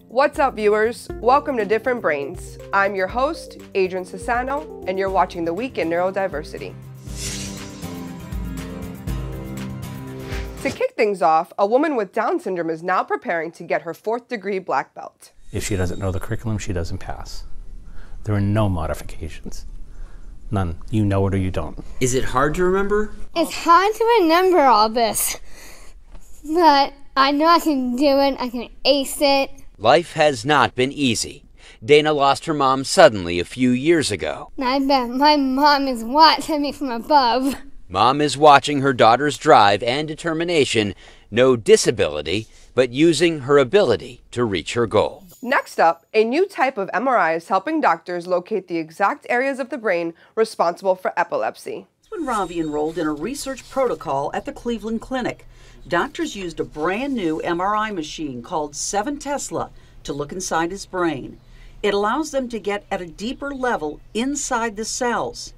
What's up, viewers? Welcome to Different Brains. I'm your host, Adrian Sassano, and you're watching The Week in Neurodiversity. To kick things off, a woman with Down syndrome is now preparing to get her 4th degree black belt. If she doesn't know the curriculum, she doesn't pass. There are no modifications. None. You know it or you don't. Is it hard to remember? It's hard to remember all this, but I know I can do it. I can ace it. Life has not been easy. Dana lost her mom suddenly a few years ago. I bet my mom is watching me from above. Mom is watching her daughter's drive and determination, no disability, but using her ability to reach her goal. Next up, a new type of MRI is helping doctors locate the exact areas of the brain responsible for epilepsy. When Ravi enrolled in a research protocol at the Cleveland Clinic, doctors used a brand new MRI machine called 7 Tesla to look inside his brain. It allows them to get at a deeper level inside the cells.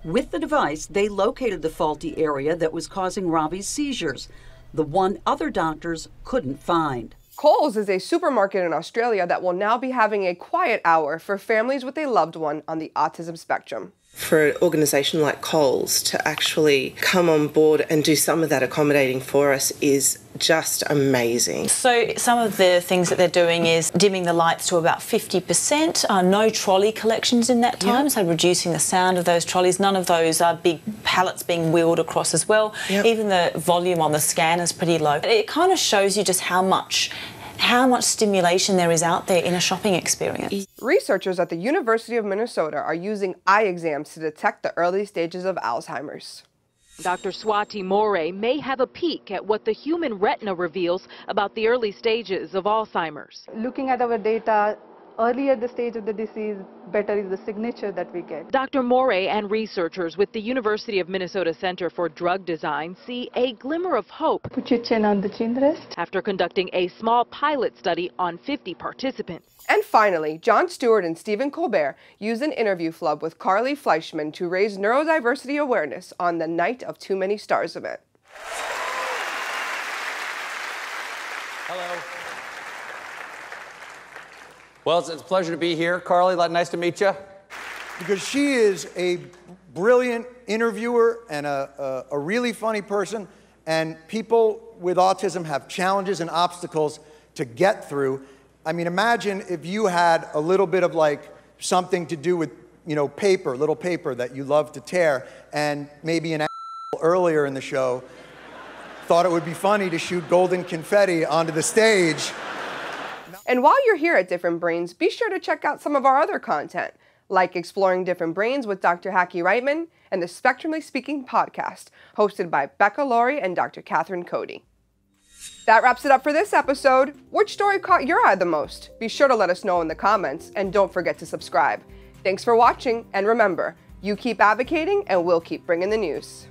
With the device, they located the faulty area that was causing Ravi's seizures, the one other doctors couldn't find. Coles is a supermarket in Australia that will now be having a quiet hour for families with a loved one on the autism spectrum. For an organisation like Coles to actually come on board and do some of that accommodating for us is just amazing. So some of the things that they're doing is dimming the lights to about 50%, no trolley collections in that time, so reducing the sound of those trolleys. None of those big pallets being wheeled across as well. Even the volume on the scan is pretty low. It kind of shows you just how much stimulation there is out there in a shopping experience. Researchers at the University of Minnesota are using eye exams to detect the early stages of Alzheimer's. Dr. Swati Moray may have a peek at what the human retina reveals about the early stages of Alzheimer's. Looking at our data, earlier the stage of the disease, better is the signature that we get. Dr. Moray and researchers with the University of Minnesota Center for Drug Design see a glimmer of hope. Put your chin on the chin rest. After conducting a small pilot study on 50 participants. And finally, Jon Stewart and Stephen Colbert used an interview flub with Fleischmann to raise neurodiversity awareness on the Night of Too Many Stars event. Hello. Well, it's a pleasure to be here. Carly, nice to meet you. Because she is a brilliant interviewer and a really funny person, and people with autism have challenges and obstacles to get through. I mean, imagine if you had a little bit of something to do with, paper, little paper that you love to tear, and maybe an earlier in the show thought it would be funny to shoot golden confetti onto the stage. And while you're here at Different Brains, be sure to check out some of our other content, like Exploring Different Brains with Dr. Hacky Reitman and the Spectrumly Speaking podcast, hosted by Becca Laurie and Dr. Catherine Cody. That wraps it up for this episode. Which story caught your eye the most? Be sure to let us know in the comments, and don't forget to subscribe. Thanks for watching, and remember, you keep advocating and we'll keep bringing the news.